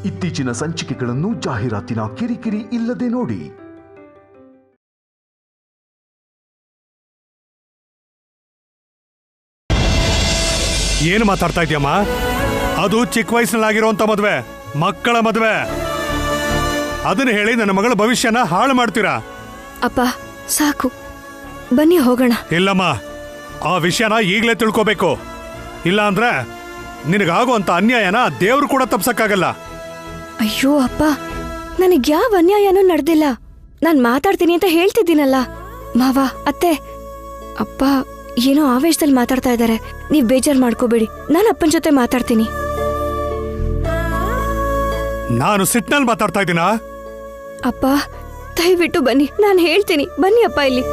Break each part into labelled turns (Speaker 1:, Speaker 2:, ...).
Speaker 1: ಇತ್ತೀಚಿನ ಸಂಚಿಕೆಗಳನ್ನು ಜಾಹೀರಾತಿನ ಕಿರಿಕಿರಿ ಇಲ್ಲದೆ ನೋಡಿ.
Speaker 2: ಏನು ಮಾತಾಡ್ತಾ ಇದೆಯಮ್ಮ? ಅದು ಚಿಕ್ಕ ವಯಸ್ಸಿನಲ್ಲಾಗಿರುವಂತ ಮದುವೆ, ಮಕ್ಕಳ ಮದುವೆ. ಅದನ್ನ ಹೇಳಿ ನನ್ನ ಮಗಳ ಭವಿಷ್ಯನ ಹಾಳು ಮಾಡ್ತೀರಾ?
Speaker 3: ಅಪ್ಪ ಸಾಕು, ಬನ್ನಿ ಹೋಗೋಣ.
Speaker 2: ಇಲ್ಲಮ್ಮ, ಆ ವಿಷಯನ ಈಗಲೇ ತಿಳ್ಕೋಬೇಕು. ಇಲ್ಲ ಅಂದ್ರೆ ನಿನಗಾಗುವಂತ ಅನ್ಯಾಯನ ದೇವ್ರು ಕೂಡ ತಪ್ಸಕ್ಕಾಗಲ್ಲ.
Speaker 3: ಅಯ್ಯೋ ಅಪ್ಪ, ನನಗ್ ಯಾವ ಅನ್ಯಾಯನೂ ನಡೆದಿಲ್ಲ. ನಾನ್ ಮಾತಾಡ್ತೀನಿ ಅಂತ ಹೇಳ್ತಿದ್ದೀನಲ್ಲ. ಮಾವ, ಅತ್ತೆ, ಅಪ್ಪ ಏನೋ ಆವೇಶದಲ್ಲಿ ಮಾತಾಡ್ತಾ ಇದ್ದಾರೆ. ನೀವ್ ಬೇಜಾರ್ ಮಾಡ್ಕೋಬೇಡಿ, ನಾನು ಅಪ್ಪನ ಜೊತೆ ಮಾತಾಡ್ತೀನಿ.
Speaker 2: ನಾನು ಸಿಟ್ನಲ್ಲಿ ಮಾತಾಡ್ತಾ ಇದ್ದೀನಾ?
Speaker 3: ಅಪ್ಪ ದಯವಿಟ್ಟು ಬನ್ನಿ, ನಾನು ಹೇಳ್ತೀನಿ. ಬನ್ನಿ ಅಪ್ಪ ಇಲ್ಲಿ.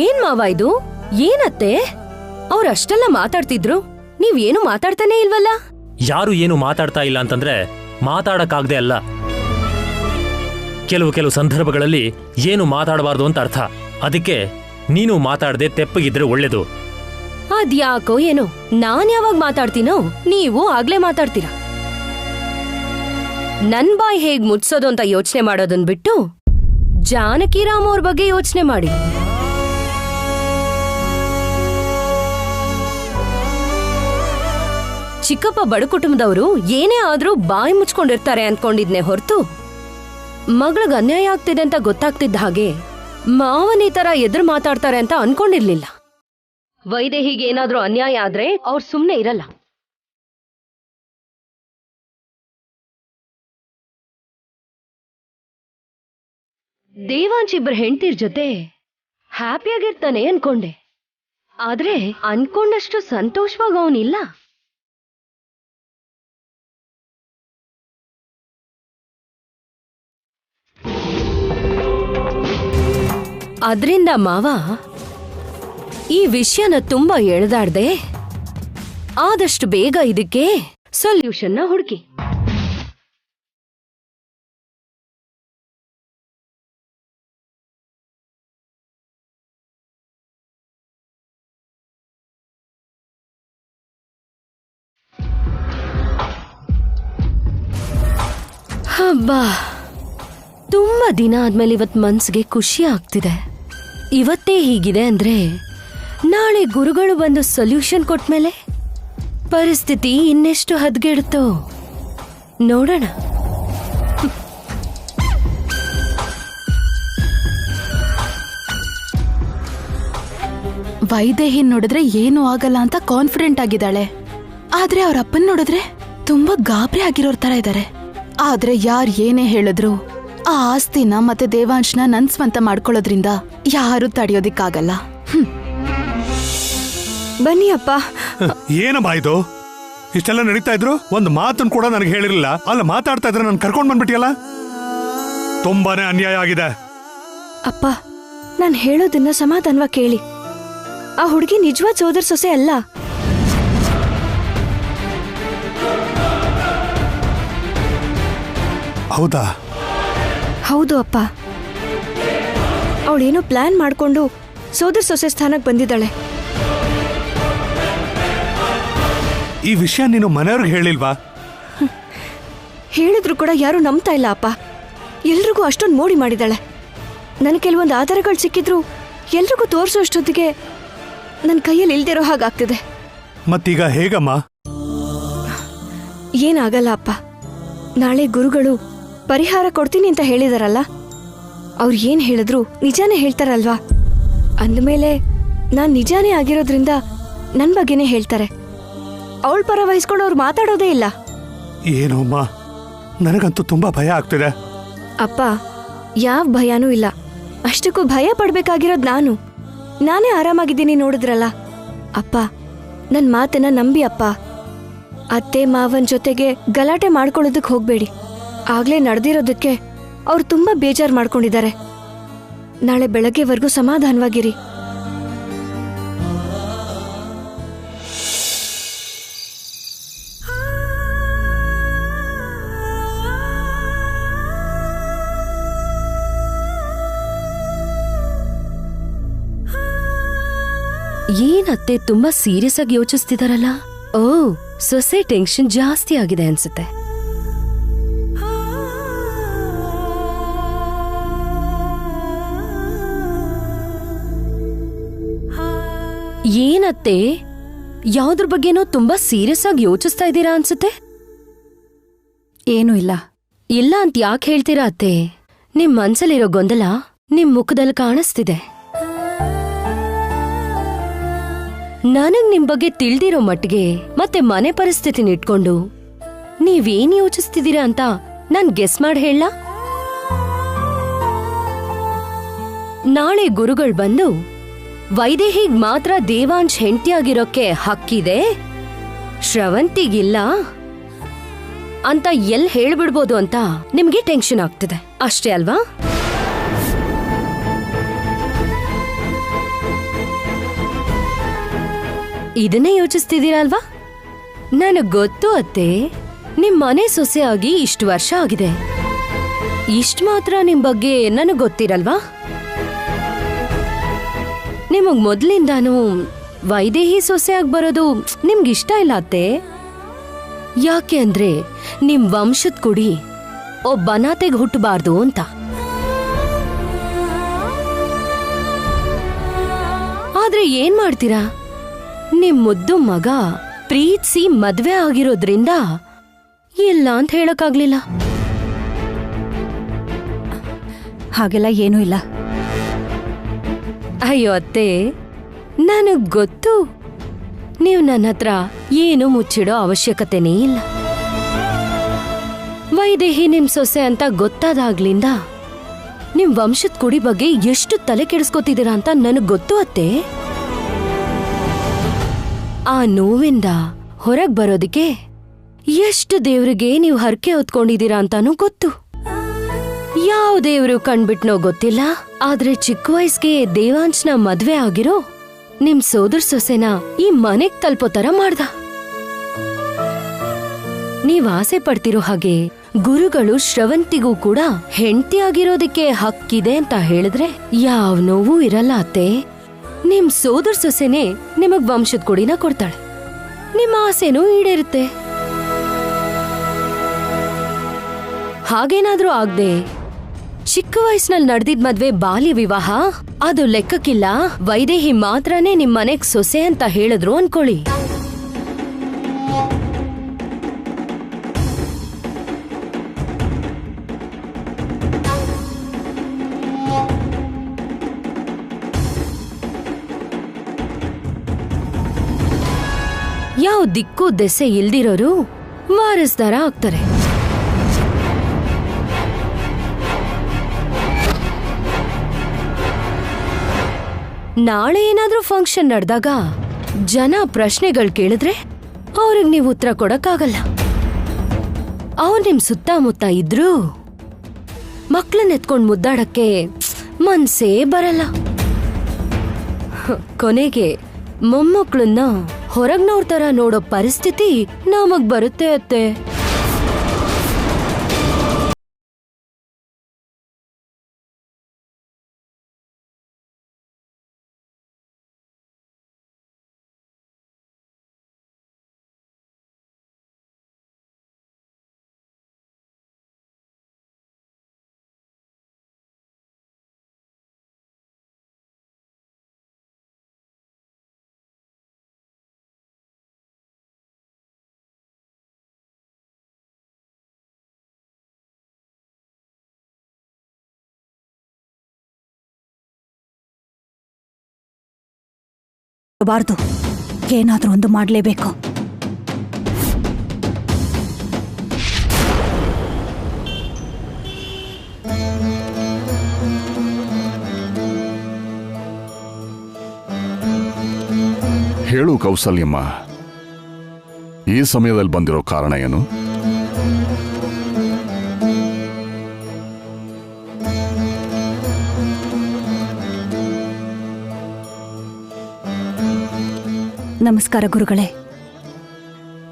Speaker 4: ಏನ್ ಮಾವ ಇದು? ಏನತ್ತೆ ಅವ್ರಷ್ಟೆಲ್ಲ ಮಾತಾಡ್ತಿದ್ರು, ನೀವೇನು ಮಾತಾಡ್ತಾನೆ ಇಲ್ವಲ್ಲ?
Speaker 5: ಯಾರು ಏನು ಮಾತಾಡ್ತಾ ಇಲ್ಲ ಅಂತಂದ್ರೆ ಮಾತಾಡಕ್ಕಾಗ್ದೆ ಅಲ್ಲ. ಕೆಲವು ಸಂದರ್ಭಗಳಲ್ಲಿ ಏನು ಮಾತಾಡಬಾರ್ದು ಅಂತ ಅರ್ಥ. ಅದಕ್ಕೆ ನೀನು ಮಾತಾಡದೆ ತೆಪ್ಪಗಿದ್ರೆ ಒಳ್ಳೇದು.
Speaker 4: ಅದ್ಯಾಕೋ ಏನೋ, ನಾನ್ ಯಾವಾಗ ಮಾತಾಡ್ತೀನೋ ನೀವು ಆಗ್ಲೇ ಮಾತಾಡ್ತೀರಾ. ನನ್ ಬಾಯ್ ಹೇಗ್ ಮುಚ್ಸೋದು ಅಂತ ಯೋಚನೆ ಮಾಡೋದನ್ ಬಿಟ್ಟು ಜಾನಕಿರಾಮ್ ಅವ್ರ ಬಗ್ಗೆ ಯೋಚನೆ ಮಾಡಿ. ಚಿಕ್ಕಪ್ಪ ಬಡ ಕುಟುಂಬದವರು ಏನೇ ಆದ್ರೂ ಬಾಯಿ ಮುಚ್ಕೊಂಡಿರ್ತಾರೆ ಅನ್ಕೊಂಡಿದ್ನೆ ಹೊರತು, ಮಗಳಿಗೆ ಅನ್ಯಾಯ ಆಗ್ತಿದೆ ಅಂತ ಗೊತ್ತಾಗ್ತಿದ್ದ ಹಾಗೆ ಮಾವನ್ ಈ ತರ ಎದುರು ಮಾತಾಡ್ತಾರೆ ಅಂತ ಅನ್ಕೊಂಡಿರ್ಲಿಲ್ಲ. ವೈದೇಹಿಗೆ ಏನಾದ್ರೂ ಅನ್ಯಾಯ ಆದ್ರೆ ಅವ್ರು ಸುಮ್ನೆ ಇರಲ್ಲ. ದೇವಾಂಶ್ ಇಬ್ಬರ ಹೆಂಡತಿರ್ ಜೊತೆ ಹ್ಯಾಪಿಯಾಗಿರ್ತಾನೆ ಅನ್ಕೊಂಡೆ. ಆದ್ರೆ ಅನ್ಕೊಂಡಷ್ಟು ಸಂತೋಷವಾಗಿ ಅವನಿಲ್ಲ. ಅದ್ರಿಂದ ಮಾವ ಈ ವಿಷಯನ ತುಂಬಾ ಎಳೆದಾಡ್ದೆ. ಆದಷ್ಟು ಬೇಗ ಇದಕ್ಕೆ ಸೊಲ್ಯೂಷನ್ನ ಹುಡುಕಿ. ಹಬ್ಬಾ, ತುಂಬಾ ದಿನ ಆದ್ಮೇಲೆ ಇವತ್ ಮನ್ಸಿಗೆ ಖುಷಿ ಆಗ್ತಿದೆ. ಇವತ್ತೇ ಹೀಗಿದೆ ಅಂದ್ರೆ ನಾಳೆ ಗುರುಗಳು ಬಂದು ಸೊಲ್ಯೂಷನ್ ಕೊಟ್ಮೇಲೆ ಪರಿಸ್ಥಿತಿ ಇನ್ನೆಷ್ಟು ಹದಗೆಡುತ್ತೋ ನೋಡೋಣ.
Speaker 6: ವೈದೇಹಿ ನೋಡಿದ್ರೆ ಏನೂ ಆಗಲ್ಲ ಅಂತ ಕಾನ್ಫಿಡೆಂಟ್ ಆಗಿದ್ದಾಳೆ. ಆದ್ರೆ ಅವ್ರ ಅಪ್ಪನ್ ನೋಡಿದ್ರೆ ತುಂಬಾ ಗಾಬರಿ ಆಗಿರೋರ್ ತರ ಇದ್ದಾರೆ. ಆದ್ರೆ ಯಾರ್ ಏನೇ ಹೇಳಿದ್ರು ಆ ಆಸ್ತಿನ ಮತ್ತೆ ದೇವಾಂಶ್ನ ನನ್ ಸ್ವಂತ ಮಾಡ್ಕೊಳ್ಳೋದ್ರಿಂದ ಯಾರು ತಡೆಯೋದಿಕ್ಕಾಗಲ್ಲ.
Speaker 3: ಬನ್ನಿ ಅಪ್ಪ.
Speaker 2: ಏನಮ್ಮ ಇದು? ಇಷ್ಟೆಲ್ಲ ನಡೀತಾ ಇದ್ರು ಒಂದು ಮಾತನ್ನು ಕೂಡ ನನಗೆ ಹೇಳಿರಲಿಲ್ಲ. ಅಲ್ಲ, ಮಾತಾಡ್ತಾ ಇದ್ರೆ ನಾನು ಕರ್ಕೊಂಡ್ ಬಂದ್ಬಿಟ್ಟಿಯಲ್ಲ. ತುಂಬಾನೇ ಅನ್ಯಾಯ ಆಗಿದೆ.
Speaker 3: ಅಪ್ಪ, ನಾನು ಹೇಳೋದನ್ನ ಸಮಾಧಾನವಾಗಿ ಕೇಳಿ. ಆ ಹುಡುಗಿ ನಿಜವಾದ ಸೋದರ ಸೊಸೆ ಅಲ್ಲ.
Speaker 2: ಹೌದಾ?
Speaker 3: ಹೌದು ಅಪ್ಪ. ಅವಳೇನೋ ಪ್ಲಾನ್ ಮಾಡ್ಕೊಂಡು ಸೋದರ ಸೊಸೆ ಸ್ಥಾನಕ್ಕೆ ಬಂದಿದ್ದಾಳೆ.
Speaker 2: ಈ ವಿಷಯ ನೀನು ಮನೆಯವ್ರಿಗೆ ಹೇಳಿಲ್ವಾ?
Speaker 3: ಹೇಳಿದ್ರು ಕೂಡ ಯಾರು ನಂಬ್ತಾ ಇಲ್ಲ ಅಪ್ಪ. ಎಲ್ರಿಗೂ ಅಷ್ಟೊಂದು ಮೋಡಿ ಮಾಡಿದಾಳೆ. ನನ್ ಕೆಲವೊಂದು ಆಧಾರಗಳು ಸಿಕ್ಕಿದ್ರು ಎಲ್ರಿಗೂ ತೋರಿಸೋ ಅಷ್ಟೊತ್ತಿಗೆ ನನ್ನ ಕೈಯಲ್ಲಿ ಇಲ್ದಿರೋ ಹಾಗಾಗ್ತಿದೆ.
Speaker 2: ಮತ್ತೀಗ ಹೇಗಮ್ಮ?
Speaker 3: ಏನಾಗಲ್ಲ ಅಪ್ಪ. ನಾಳೆ ಗುರುಗಳು ಪರಿಹಾರ ಕೊಡ್ತೀನಿ ಅಂತ ಹೇಳಿದಾರಲ್ಲ, ಅವ್ರು ಏನ್ ಹೇಳಿದ್ರು ನಿಜಾನೇ ಹೇಳ್ತಾರಲ್ವಾ. ಅಂದಮೇಲೆ ನಾನ್ ನಿಜಾನೇ ಆಗಿರೋದ್ರಿಂದ ನನ್ ಬಗ್ಗೆನೇ ಹೇಳ್ತಾರೆ. ಅವಳ ಪರ ವಹಿಸ್ಕೊಂಡು ಅವ್ರು ಮಾತಾಡೋದೇ ಇಲ್ಲ.
Speaker 2: ಏನೋ ಅಮ್ಮ, ನನಗಂತೂ ತುಂಬಾ ಭಯ ಆಗ್ತಿದೆ.
Speaker 3: ಅಪ್ಪ, ಯಾವ ಭಯನೂ ಇಲ್ಲ. ಅಷ್ಟಕ್ಕೂ ಭಯ ಪಡ್ಬೇಕಾಗಿರೋದ್ ನಾನೇ ಆರಾಮಾಗಿದ್ದೀನಿ ನೋಡಿದ್ರಲ್ಲ. ಅಪ್ಪ, ನನ್ ಮಾತನ್ನ ನಂಬಿ ಅಪ್ಪ. ಅತ್ತೆ ಮಾವನ್ ಜೊತೆಗೆ ಗಲಾಟೆ ಮಾಡ್ಕೊಳ್ಳೋದಕ್ಕೆ ಹೋಗ್ಬೇಡಿ. ಆಗ್ಲೇ ನಡೆದಿರೋದಕ್ಕೆ ಅವ್ರು ತುಂಬಾ ಬೇಜಾರ್ ಮಾಡ್ಕೊಂಡಿದ್ದಾರೆ. ನಾಳೆ ಬೆಳಗ್ಗೆವರೆಗೂ ಸಮಾಧಾನವಾಗಿರಿ.
Speaker 4: ಏನತ್ತೆ ತುಂಬಾ ಸೀರಿಯಸ್ ಆಗಿ ಯೋಚಿಸ್ತಿದಾರಲ್ಲ? ಓ, ಸೊಸೆ ಟೆನ್ಷನ್ ಜಾಸ್ತಿ ಆಗಿದೆ ಅನ್ಸುತ್ತೆ. ಏನತ್ತೆ, ಯಾವ್ದ್ರ ಬಗ್ಗೆನೋ ತುಂಬಾ ಸೀರಿಯಸ್ ಆಗಿ ಯೋಚಿಸ್ತಾ ಇದ್ದೀರಾ ಅನ್ಸುತ್ತೆ.
Speaker 6: ಏನೂ ಇಲ್ಲ.
Speaker 4: ಇಲ್ಲ ಅಂತ ಯಾಕೆ ಹೇಳ್ತೀರಾ ಅತ್ತೆ? ನಿಮ್ ಮನ್ಸಲ್ಲಿರೋ ಗೊಂದಲ ನಿಮ್ ಮುಖದಲ್ಲಿ ಕಾಣಿಸ್ತಿದೆ. ನನಗ್ ನಿಮ್ ಬಗ್ಗೆ ತಿಳ್ದಿರೋ ಮಟ್ಟಿಗೆ ಮತ್ತೆ ಮನೆ ಪರಿಸ್ಥಿತಿನ ಇಟ್ಕೊಂಡು ನೀವೇನ್ ಯೋಚಿಸ್ತಿದ್ದೀರಾ ಅಂತ ನಾನ್ ಗೆಸ್ ಮಾಡಿ ಹೇಳ. ನಾಳೆ ಗುರುಗಳು ಬಂದು ವೈದೇಹಿಗ್ ಮಾತ್ರ ದೇವಾಂಶ್ ಹೆಂಡತಿಯಾಗಿರೋಕೆ ಹಕ್ಕಿದೆ, ಶ್ರವಂತಿಗಿಲ್ಲ ಅಂತ ಎಲ್ ಹೇಳ್ಬಿಡ್ಬೋದು ಅಂತ ನಿಮ್ಗೆ ಟೆನ್ಷನ್ ಆಗ್ತಿದೆ ಅಷ್ಟೇ ಅಲ್ವಾ? ಇದನ್ನೇ ಯೋಚಿಸ್ತಿದ್ದೀರಾ ಅಲ್ವಾ? ನನಗ್ ಗೊತ್ತು ಅತ್ತೆ, ನಿಮ್ ಮನೆ ಸೊಸೆಯಾಗಿ ಇಷ್ಟು ವರ್ಷ ಆಗಿದೆ. ಇಷ್ಟ ಮಾತ್ರ ನಿಮ್ ಬಗ್ಗೆ ನನಗ್ ಗೊತ್ತಿರಲ್ವಾ? ನಿಮಗ್ ಮೊದ್ಲಿಂದಾನು ವೈದೇಹಿ ಸೊಸೆಯಾಗಿ ಬರೋದು ನಿಮ್ಗಿಷ್ಟ ಇಲ್ಲ ಅತ್ತೆ. ಯಾಕೆ ಅಂದ್ರೆ ನಿಮ್ ವಂಶದ ಕುಡಿ ಒಬ್ಬ ಅನಾಥೆಗ್ ಹುಟ್ಟಬಾರ್ದು ಅಂತ. ಆದ್ರೆ ಏನ್ ಮಾಡ್ತೀರಾ, ನಿಮ್ ಮುದ್ದು ಮಗ ಪ್ರೀತಿಸಿ ಮದ್ವೆ ಆಗಿರೋದ್ರಿಂದ ಇಲ್ಲ ಅಂತ ಹೇಳಕ್ಕಾಗ್ಲಿಲ್ಲ.
Speaker 6: ಹಾಗೆಲ್ಲ ಏನೂ ಇಲ್ಲ.
Speaker 4: ಅಯ್ಯೋ ಅತ್ತೆ, ನನಗ್ ಗೊತ್ತು ನೀವು ನನ್ನ ಹತ್ರ ಏನು ಮುಚ್ಚಿಡೋ ಅವಶ್ಯಕತೆನೇ ಇಲ್ಲ. ವೈದೇಹಿ ನಿಮ್ ಸೊಸೆ ಅಂತ ಗೊತ್ತಾದಾಗ್ಲಿಂದ ನಿಮ್ ವಂಶದ ಕುಡಿ ಬಗ್ಗೆ ಎಷ್ಟು ತಲೆ ಕೆಡಿಸ್ಕೊತಿದ್ದೀರಾ ಅಂತ ನನಗ್ ಗೊತ್ತು ಅತ್ತೆ. ಆ ನೋವಿಂದ ಹೊರಗ್ ಬರೋದಿಕ್ಕೆ ಎಷ್ಟು ದೇವ್ರಿಗೆ ನೀವು ಹರಕೆ ಹೊತ್ಕೊಂಡಿದ್ದೀರಾ ಅಂತಾನೂ ಗೊತ್ತು. ಯಾವ ದೇವ್ರು ಕಣ್ಬಿಟ್ನೋ ಗೊತ್ತಿಲ್ಲ, ಆದ್ರೆ ಚಿಕ್ಕ ವಯಸ್ಸಿಗೆ ದೇವಾಂಶ್ನ ಮದ್ವೆ ಆಗಿರೋ ನಿಮ್ ಸೋದರ ಸೊಸೆನ ಈ ಮನೆಗ್ ತಲುಪೋ ತರ ಮಾಡ್ದ. ನೀವ್ ಆಸೆ ಪಡ್ತಿರೋ ಹಾಗೆ ಗುರುಗಳು ಶ್ರವಂತಿಗೂ ಕೂಡ ಹೆಂಡತಿ ಆಗಿರೋದಕ್ಕೆ ಹಕ್ಕಿದೆ ಅಂತ ಹೇಳಿದ್ರೆ ಯಾವ ನೋವು ಇರಲ್ಲ ಅತ್ತೆ. ನಿಮ್ ಸೋದರ ಸೊಸೆನೆ ನಿಮಗ್ ವಂಶದ ಕೊಡಿನ ಕೊಡ್ತಾಳೆ, ನಿಮ್ಮ ಆಸೆನೂ ಈಡೇರುತ್ತೆ. ಹಾಗೇನಾದ್ರೂ ಆಗ್ದೆ ಚಿಕ್ಕ ವಯಸ್ಸಿನಲ್ಲಿ ನಡೆದಿದ್ ಮದ್ವೆ ಬಾಲ್ಯ ವಿವಾಹ ಅದು ಲೆಕ್ಕಕ್ಕಿಲ್ಲ, ವೈದೇಹಿ ಮಾತ್ರನೇ ನಿಮ್ ಮನೆಗ್ ಸೊಸೆ ಅಂತ ಹೇಳಿದ್ರು ಅನ್ಕೊಳ್ಳಿ. ಯಾವ ದಿಕ್ಕು ದೆಸೆ ಇಲ್ದಿರೋರು ವಾರಸ್ದಾರ ಆಗ್ತಾರೆ. ನಾಳೆ ಏನಾದ್ರೂ ಫಂಕ್ಷನ್ ನಡೆದಾಗ ಜನ ಪ್ರಶ್ನೆಗಳು ಕೇಳಿದ್ರೆ ಅವ್ರಿಗೆ ನೀವು ಉತ್ತರ ಕೊಡಕ್ಕಾಗಲ್ಲ. ಅವ್ರು ನಿಮ್ ಸುತ್ತಮುತ್ತ ಇದ್ರು ಮಕ್ಳನ್ನ ಎತ್ಕೊಂಡ್ ಮುದ್ದಾಡಕ್ಕೆ ಮನ್ಸೇ ಬರಲ್ಲ. ಕೊನೆಗೆ ಮೊಮ್ಮಕ್ಳನ್ನ ಹೊರಗ್ನವ್ರ ತರ ನೋಡೋ ಪರಿಸ್ಥಿತಿ ನಮಗ್ ಬರುತ್ತೆ ಅತ್ತೆ.
Speaker 7: ಬಾರ್ದು, ಏನಾದ್ರೂ ಒಂದು ಮಾಡಲೇಬೇಕು.
Speaker 8: ಹೇಳು ಕೌಸಲ್ಯಮ್ಮ, ಈ ಸಮಯದಲ್ಲಿ ಬಂದಿರೋ ಕಾರಣ ಏನು?
Speaker 7: ನಮಸ್ಕಾರ ಗುರುಗಳೇ.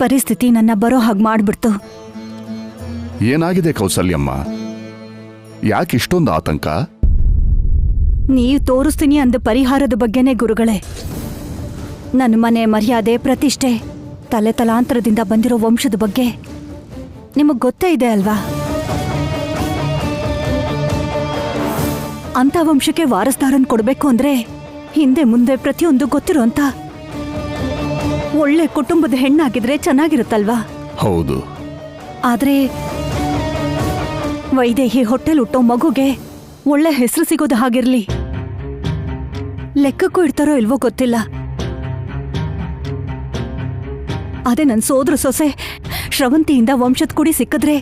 Speaker 7: ಪರಿಸ್ಥಿತಿ ನನ್ನ ಬರೋ ಹಾಗೆ ಮಾಡ್ಬಿಡ್ತು.
Speaker 8: ಏನಾಗಿದೆ ಕೌಸಲ್ಯಮ್ಮ? ಯಾಕಿಷ್ಟೊಂದು ಆತಂಕ?
Speaker 7: ನೀವು ತೋರಿಸ್ತೀನಿ ಅಂದ ಪರಿಹಾರದ ಬಗ್ಗೆನೇ ಗುರುಗಳೇ. ನನ್ನ ಮನೆ ಮರ್ಯಾದೆ ಪ್ರತಿಷ್ಠೆ ತಲೆ ತಲಾಂತರದಿಂದ ಬಂದಿರೋ ವಂಶದ ಬಗ್ಗೆ ನಿಮಗ್ ಗೊತ್ತೇ ಇದೆ ಅಲ್ವಾ? ಅಂತ ವಂಶಕ್ಕೆ ವಾರಸ್ದಾರನ್ ಕೊಡ್ಬೇಕು ಅಂದ್ರೆ ಹಿಂದೆ ಮುಂದೆ ಪ್ರತಿಯೊಂದು ಗೊತ್ತಿರೋಂತ ಒಳ್ಳೆ ಕುಟುಂಬದ ಹೆಣ್ಣಾಗಿದ್ರೆ ಚೆನ್ನಾಗಿರುತ್ತಲ್ವಾ?
Speaker 8: ಹೌದು.
Speaker 7: ಆದ್ರೆ ವೈದೇಹಿ ಹೊಟ್ಟೆಲ್ ಹುಟ್ಟೋ ಮಗುಗೆ ಒಳ್ಳೆ ಹೆಸರು ಸಿಗೋದು ಹಾಗಿರ್ಲಿ, ಲೆಕ್ಕಕ್ಕೂ ಇಡ್ತಾರೋ ಇಲ್ವೋ ಗೊತ್ತಿಲ್ಲ. ಅದೇ ನನ್ ಸೋದ್ರ ಸೊಸೆ ಶ್ರವಂತಿಯಿಂದ ವಂಶದ ಕುಡಿ ಸಿಕ್ಕಿದ್ರೆ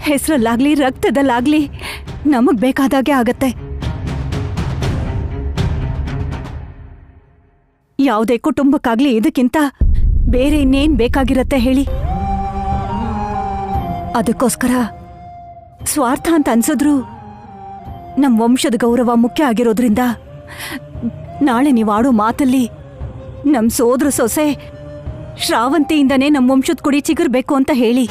Speaker 7: ಹೆಸರಲ್ಲಾಗ್ಲಿ ರಕ್ತದಲ್ಲಾಗ್ಲಿ ನಮಗ್ ಬೇಕಾದಾಗೆ ಆಗತ್ತೆ. ಯಾವುದೇ ಕುಟುಂಬಕ್ಕಾಗ್ಲಿ ಇದಕ್ಕಿಂತ ಬೇರೆ ಇನ್ನೇನ್ ಬೇಕಾಗಿರತ್ತೆ ಹೇಳಿ? ಅದಕ್ಕೋಸ್ಕರ ಸ್ವಾರ್ಥ ಅಂತ ಅನ್ಸಿದ್ರು ನಮ್ ವಂಶದ ಗೌರವ ಮುಖ್ಯ ಆಗಿರೋದ್ರಿಂದ ನಾಳೆ ನೀವಾಡೋ ಮಾತಲ್ಲಿ ನಮ್ ಸೋದ್ರ ಸೊಸೆ ಶ್ರಾವಂತಿಯಿಂದನೇ ನಮ್ ವಂಶದ ಕುಡಿ ಚಿಗುರ್ಬೇಕು ಅಂತ ಹೇಳಿ.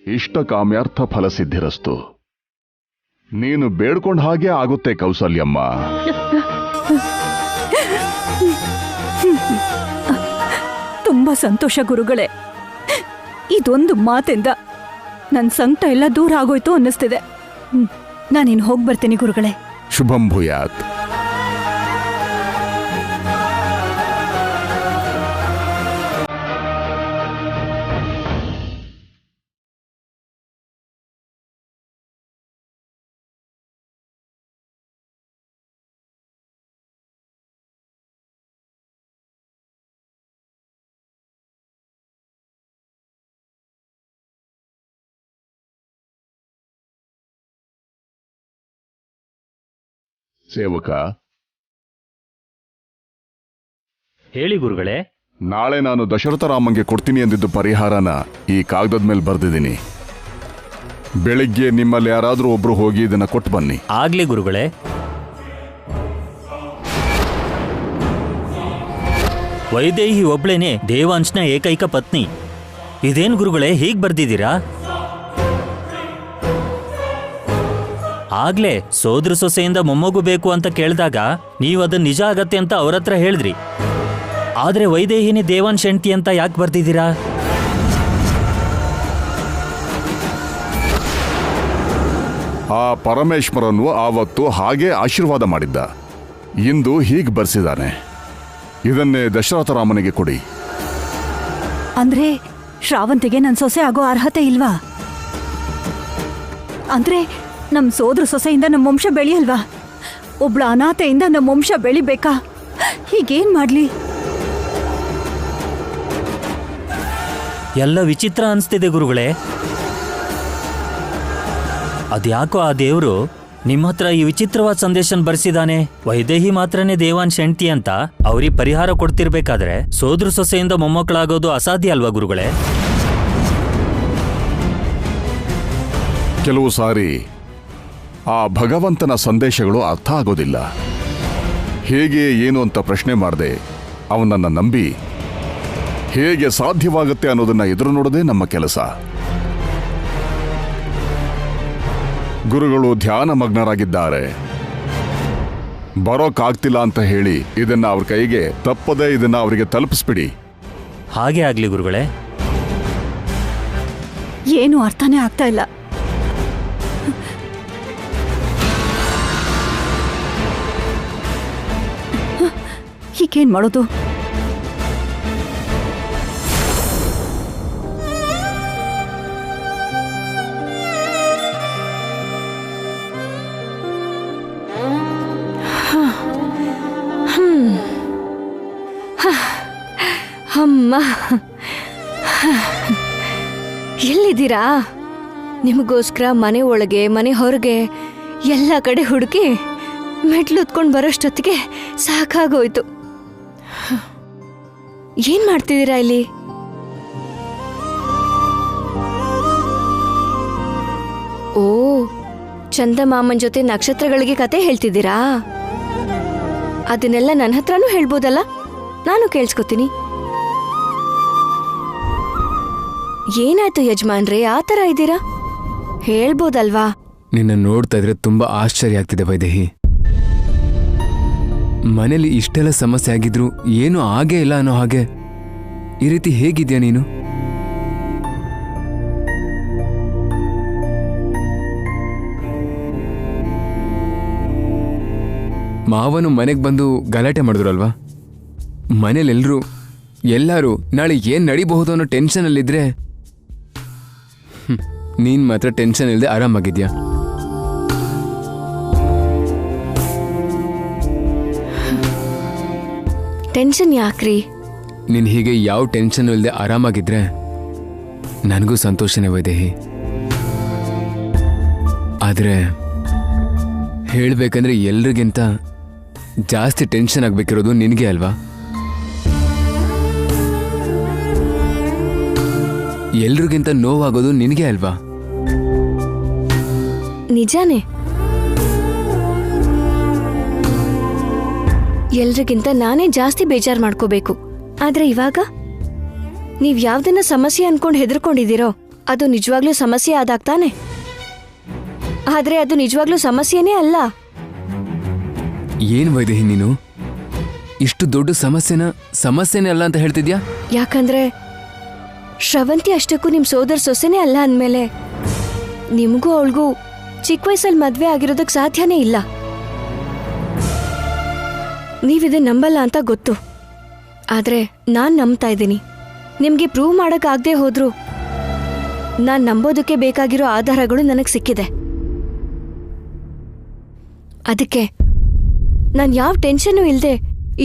Speaker 8: ಇಷ್ಟ ಕಾಮ್ಯಾರ್ಥ ಫಲಸಿದ್ಧಿರಸ್ತು. ನೀನು ಬೇಡ್ಕೊಂಡ ಹಾಗೆ ಆಗುತ್ತೆ ಕೌಸಲ್ಯಮ್ಮ.
Speaker 7: ತುಂಬಾ ಸಂತೋಷ ಗುರುಗಳೇ. ಇದೊಂದು ಮಾತಿಂದ ನನ್ ಸಂಕಟ ಎಲ್ಲ ದೂರ ಆಗೋಯ್ತು ಅನ್ನಿಸ್ತಿದೆ. ನಾನಿನ್ ಹೋಗ್ ಬರ್ತೀನಿ ಗುರುಗಳೇ.
Speaker 8: ಶುಭಂ ಭೂಯಾತ್. ಸೇವಕ,
Speaker 5: ಹೇಳಿ ಗುರುಗಳೇ.
Speaker 8: ನಾಳೆ ನಾನು ದಶರಥ ರಾಮಂಗೆ ಕೊಡ್ತೀನಿ ಎಂದಿದ್ದು ಪರಿಹಾರನ ಈ ಕಾಗದದ ಮೇಲೆ ಬರೆದಿದ್ದೀನಿ. ಬೆಳಿಗ್ಗೆ ನಿಮ್ಮಲ್ಲಿ ಯಾರಾದರೂ ಒಬ್ರು ಹೋಗಿ ಇದನ್ನ ಕೊಟ್ಟು ಬನ್ನಿ.
Speaker 5: ಆಗ್ಲಿ ಗುರುಗಳೇ. ವೈದೇಹಿ ಒಬ್ಳೇನೆ ದೇವಾಂಶನ ಏಕೈಕ ಪತ್ನಿ. ಇದೇನ್ ಗುರುಗಳೇ ಹೀಗ್ ಬರ್ದಿದ್ದೀರಾ? ಆಗ್ಲೇ ಸೋದ್ರ ಸೊಸೆಯಿಂದ ಮೊಮ್ಮಗು ಬೇಕು ಅಂತ ಕೇಳಿದಾಗ ನೀವು ಅದನ್ನ ನಿಜ ಆಗತ್ತೆ ಅಂತ ಅವ್ರ ಹತ್ರ ಹೇಳಿದ್ರಿ. ಆದ್ರೆ ವೈದೇಹಿನಿ ದೇವಾಂಶ್ ಹೆಂಡ್ತಿ ಅಂತ ಯಾಕೆ ಬರ್ತಿದ್ದೀರಾ?
Speaker 8: ಆ ಪರಮೇಶ್ವರನು ಆವತ್ತು ಹಾಗೆ ಆಶೀರ್ವಾದ ಮಾಡಿದ್ದ. ಇಂದು ಹೀಗೆ ಬರ್ಸಿದ್ದಾನೆ. ಇದನ್ನೇ ದಶರಥ ರಾಮನಿಗೆ ಕೊಡಿ.
Speaker 7: ಅಂದ್ರೆ ಶ್ರಾವಂತಿಗೆ ನನ್ ಸೊಸೆ ಆಗೋ ಅರ್ಹತೆ ಇಲ್ವಾ? ಅಂದ್ರೆ ನಮ್ ಸೋದ್ರ ಸೊಸೆಯಿಂದ ನಮ್ ವಂಶ ಬೆಳೆಯಲ್ವಾ? ಒಬ್ಳ ಅನಾಥೆಯಿಂದ ನಮ್ ವಂಶ ಬೆಳಿಬೇಕಾ? ಹೀಗೇನ್ ಮಾಡ್ಲಿ?
Speaker 5: ಎಲ್ಲ ವಿಚಿತ್ರ ಅನಿಸ್ತಿದೆ ಗುರುಗಳೇ. ಅದ್ಯಾಕೋ ಆ ದೇವ್ರು ನಿಮ್ಮ ಹತ್ರ ಈ ವಿಚಿತ್ರವಾದ ಸಂದೇಶನ ಬರ್ಸಿದಾನೆ. ವೈದೇಹಿ ಮಾತ್ರನೇ ದೇವಾಂಶ್ ಹೆಂಡ್ತಿ ಅಂತ ಅವ್ರಿಗೆ ಪರಿಹಾರ ಕೊಡ್ತಿರ್ಬೇಕಾದ್ರೆ ಸೋದ್ರ ಸೊಸೆಯಿಂದ ಮೊಮ್ಮಕ್ಕಳಾಗೋದು ಅಸಾಧ್ಯ ಅಲ್ವಾ ಗುರುಗಳೇ?
Speaker 8: ಕೆಲವು ಸಾರಿ ಆ ಭಗವಂತನ ಸಂದೇಶಗಳು ಅರ್ಥ ಆಗೋದಿಲ್ಲ. ಹೇಗೆ ಏನು ಅಂತ ಪ್ರಶ್ನೆ ಮಾಡದೆ ಅವನನ್ನ ನಂಬಿ ಹೇಗೆ ಸಾಧ್ಯವಾಗುತ್ತೆ ಅನ್ನೋದನ್ನ ಎದುರು ನೋಡೋದೇ ನಮ್ಮ ಕೆಲಸ. ಗುರುಗಳು ಧ್ಯಾನ ಮಗ್ನರಾಗಿದ್ದಾರೆ. ಬರೋಕ್ಕಾಗ್ತಿಲ್ಲ ಅಂತ ಹೇಳಿ ಇದನ್ನ ಅವ್ರ ಕೈಗೆ ತಪ್ಪದೆ ಇದನ್ನ ಅವರಿಗೆ ತಲುಪಿಸ್ಬಿಡಿ.
Speaker 5: ಹಾಗೆ ಆಗ್ಲಿ ಗುರುಗಳೇ.
Speaker 7: ಏನು ಅರ್ಥನೇ ಆಗ್ತಾ ಇಲ್ಲ. ಹೀಗೇನ್ ಮಾಡೋದು?
Speaker 3: ಎಲ್ಲಿದ್ದೀರಾ? ನಿಮಗೋಸ್ಕರ ಮನೆ ಒಳಗೆ ಮನೆ ಹೊರಗೆ ಎಲ್ಲ ಕಡೆ ಹುಡುಕಿ ಮೆಟ್ಲು ಹೊತ್ಕೊಂಡು ಬರೋಷ್ಟೊತ್ತಿಗೆ ಸಾಕಾಗೋಯ್ತು. ಏನ್ ಮಾಡ್ತಿದ್ದೀರಾ ಇಲ್ಲಿ? ಓ, ಚಂದಮಾಮನ್ ಜೊತೆ ನಕ್ಷತ್ರಗಳಿಗೆ ಕತೆ ಹೇಳ್ತಿದ್ದೀರಾ? ಅದನ್ನೆಲ್ಲ ನನ್ನ ಹತ್ರನೂ ಹೇಳ್ಬೋದಲ್ಲ, ನಾನು ಕೇಳಿಸ್ಕೊತೀನಿ. ಏನಾಯ್ತು ಯಜಮಾನ್ರೆ, ಆ ಥರ ಇದ್ದೀರಾ? ಹೇಳ್ಬೋದಲ್ವಾ?
Speaker 9: ನಿನ್ನ ನೋಡ್ತಾ ಇದ್ರೆ ತುಂಬಾ ಆಶ್ಚರ್ಯ ಆಗ್ತಿದೆ ವೈದೇಹಿ. ಮನೇಲಿ ಇಷ್ಟೆಲ್ಲ ಸಮಸ್ಯೆ ಆಗಿದ್ರು ಏನೂ ಆಗೇ ಇಲ್ಲ ಅನ್ನೋ ಹಾಗೆ ಈ ರೀತಿ ಹೇಗಿದ್ಯಾ ನೀನು? ಮಾವನು ಮನೆಗೆ ಬಂದು ಗಲಾಟೆ ಮಾಡಿದ್ರಲ್ವಾ? ಮನೇಲೆಲ್ಲರೂ ಎಲ್ಲರೂ ನಾಳೆ ಏನ್ ನಡಿಬಹುದು ಅನ್ನೋ ಟೆನ್ಷನಲ್ಲಿದ್ರೆ ನೀನ್ ಮಾತ್ರ ಟೆನ್ಷನ್ ಇಲ್ಲದೆ ಆರಾಮಾಗಿದ್ಯಾ?
Speaker 3: ಟೆನ್ಷನ್ ಯಾಕ್ರಿ?
Speaker 9: ನೀನ್ ಹೀಗೆ ಯಾವ ಟೆನ್ಷನ್ ಇಲ್ಲದೆ ಆರಾಮಾಗಿದ್ರೆ ನನಗೂ ಸಂತೋಷನೇ ವೈದೇಹಿ. ಆದ್ರೆ ಹೇಳ್ಬೇಕಂದ್ರೆ ಎಲ್ರಿಗಿಂತ ಜಾಸ್ತಿ ಟೆನ್ಷನ್ ಆಗ್ಬೇಕಿರೋದು ನಿನಗೆ ಅಲ್ವಾ? ಎಲ್ರಿಗಿಂತ ನೋವಾಗೋದು ನಿನಗೆ ಅಲ್ವಾ?
Speaker 3: ನಿಜಾನೇ. ಎಲ್ರಿಗಿಂತ ನಾನೇ ಜಾಸ್ತಿ ಬೇಜಾರ್ ಮಾಡ್ಕೋಬೇಕು. ಆದ್ರೆ ಇವಾಗ ನೀವ್ ಯಾವ್ದನ್ನ ಸಮಸ್ಯೆ ಅನ್ಕೊಂಡು ಹೆದರ್ಕೊಂಡಿದ್ದೀರೋ ಅದು ನಿಜವಾಗ್ಲೂ ಸಮಸ್ಯೆ ಆದಾಗ ತಾನೆ. ಆದ್ರೆ ಅದು ನಿಜವಾಗ್ಲೂ ಸಮಸ್ಯೆನೇ ಅಲ್ಲ.
Speaker 9: ಏನ್ ವೈದೇಹಿ ನೀನು ಇಷ್ಟು ದೊಡ್ಡ ಸಮಸ್ಯೆನೇ ಅಲ್ಲ ಅಂತ ಹೇಳ್ತಿದ್ಯಾ?
Speaker 3: ಯಾಕಂದ್ರೆ ಶ್ರವಂತಿ ಅಷ್ಟಕ್ಕೂ ನಿಮ್ ಸೋದರ ಸೊಸೆನೇ ಅಲ್ಲ ಅಂದ್ಮೇಲೆ ನಿಮಗೂ ಅವಳಿಗೂ ಚಿಕ್ಕ ವಯಸ್ಸಲ್ಲಿ ಮದ್ವೆ ಆಗಿರೋದಕ್ ಸಾಧ್ಯನೇ ಇಲ್ಲ. ನೀವಿದೆ ನಂಬಲ್ಲ ಅಂತ ಗೊತ್ತು, ಆದ್ರೆ ನಾನ್ ನಂಬ್ತಾ ಇದ್ದೀನಿ. ನಿಮ್ಗೆ ಪ್ರೂವ್ ಮಾಡಕ್ ಆಗದೆ ಹೋದ್ರು ನಾನ್ ನಂಬೋದಕ್ಕೆ ಬೇಕಾಗಿರೋ ಆಧಾರಗಳು ನನಗ್ ಸಿಕ್ಕಿದೆ. ಅದಕ್ಕೆ ನಾನ್ ಯಾವ ಟೆನ್ಷನ್ನು ಇಲ್ದೆ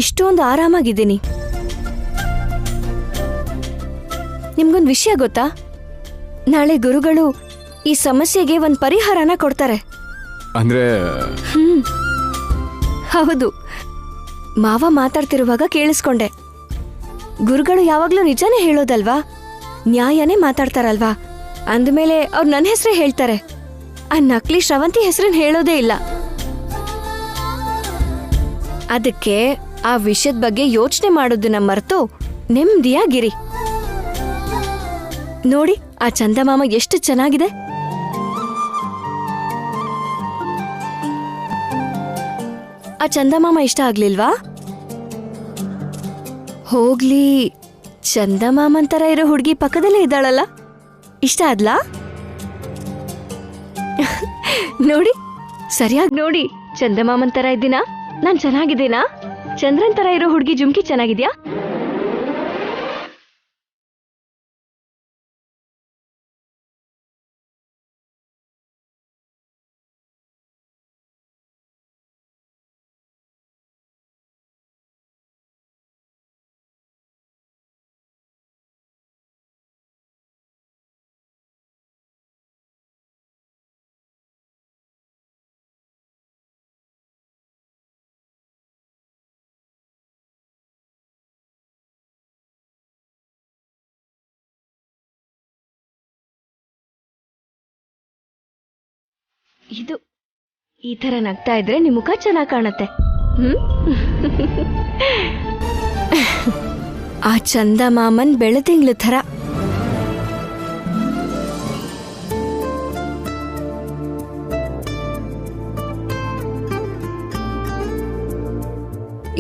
Speaker 3: ಇಷ್ಟೊಂದು ಆರಾಮಾಗಿದ್ದೀನಿ. ನಿಮ್ಗೊಂದು ವಿಷಯ ಗೊತ್ತಾ? ನಾಳೆ ಗುರುಗಳು ಈ ಸಮಸ್ಯೆಗೆ ಒಂದ್ ಪರಿಹಾರನ ಕೊಡ್ತಾರೆ.
Speaker 9: ಅಂದ್ರೆ
Speaker 3: ಹೌದು, ಮಾವ ಮಾತಾಡ್ತಿರುವಾಗ ಕೇಳಿಸ್ಕೊಂಡೆ. ಗುರುಗಳು ಯಾವಾಗ್ಲೂ ನಿಜಾನೇ ಹೇಳೋದಲ್ವಾ, ನ್ಯಾಯನೇ ಮಾತಾಡ್ತಾರಲ್ವಾ. ಅಂದಮೇಲೆ ಅವ್ರು ನನ್ನ ಹೆಸರೇ ಹೇಳ್ತಾರೆ, ಆ ನಕಲಿ ಶ್ರವಂತಿ ಹೆಸರನ್ನ ಹೇಳೋದೇ ಇಲ್ಲ. ಅದಕ್ಕೆ ಆ ವಿಷಯದ ಬಗ್ಗೆ ಯೋಚನೆ ಮಾಡೋದನ್ನ ಮರೆತು ನೆಮ್ಮದಿಯಾಗಿರಿ. ನೋಡಿ, ಆ ಚಂದಮಾಮ ಎಷ್ಟು ಚೆನ್ನಾಗಿದೆ. ಆ ಚಂದಮಾಮ ಇಷ್ಟ ಆಗ್ಲಿಲ್ವಾ? ಹೋಗ್ಲಿ, ಚಂದಮಾಮನ್ ತರ ಇರೋ ಹುಡುಗಿ ಪಕ್ಕದಲ್ಲೇ ಇದ್ದಾಳಲ್ಲ, ಇಷ್ಟ ಆದ್ಲಾ? ನೋಡಿ, ಸರಿಯಾಗಿ ನೋಡಿ, ಚಂದಮಾಮನ್ ತರ ಇದ್ದೀನಾ? ನಾನ್ ಚೆನ್ನಾಗಿದ್ದೀನಾ? ಚಂದ್ರನ್ ತರ ಇರೋ ಹುಡುಗಿ ಜುಮ್ಕಿ ಚೆನ್ನಾಗಿದ್ಯಾ? ಇದು ಈ ತರ ನಗ್ತಾ ಇದ್ರೆ ನಿಮ್ ಮುಖ ಚೆನ್ನಾಗಿ ಕಾಣತ್ತೆ. ಆ ಚಂದಮಾಮನ್ ಬೆಳದಿಂಗ್ಳು ಥರ.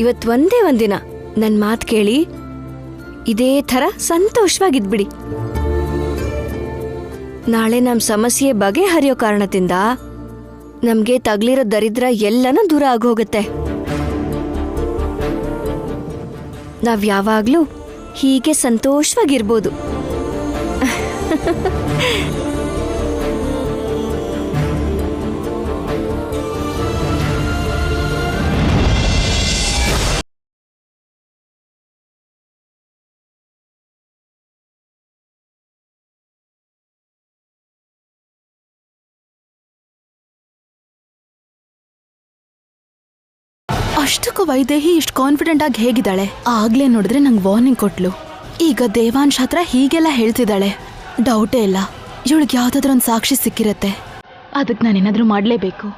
Speaker 3: ಇವತ್ ಒಂದೇ ಒಂದಿನ ನನ್ ಮಾತ್ ಕೇಳಿ ಇದೇ ಥರ ಸಂತೋಷವಾಗಿದ್ಬಿಡಿ. ನಾಳೆ ನಮ್ ಸಮಸ್ಯೆ ಬಗೆಹರಿಯೋ ಕಾರಣದಿಂದ ನಮ್ಗೆ ತಗ್ಲಿರೋ ದರಿದ್ರ ಎಲ್ಲನೂ ದೂರ ಆಗೋಗುತ್ತೆ. ನಾವ್ ಯಾವಾಗ್ಲೂ ಹೀಗೆ ಸಂತೋಷವಾಗಿರ್ಬೋದು.
Speaker 6: ಅಷ್ಟಕ್ಕೂ ವೈದೇಹಿ ಇಷ್ಟು ಕಾನ್ಫಿಡೆಂಟ್ ಆಗಿ ಹೇಗಿದ್ದಾಳೆ? ಆಗ್ಲೇ ನೋಡಿದ್ರೆ ನಂಗೆ ವಾರ್ನಿಂಗ್ ಕೊಟ್ಲು. ಈಗ ದೇವಾಂಶ್ ಹತ್ರ ಹೀಗೆಲ್ಲ ಹೇಳ್ತಿದ್ದಾಳೆ. ಡೌಟೇ ಇಲ್ಲ, ಇವಳಿಗೆ ಯಾವ್ದಾದ್ರು ಒಂದು ಸಾಕ್ಷಿ ಸಿಕ್ಕಿರತ್ತೆ. ಅದಕ್ಕೆ ನಾನೇನಾದ್ರೂ ಮಾಡ್ಲೇಬೇಕು.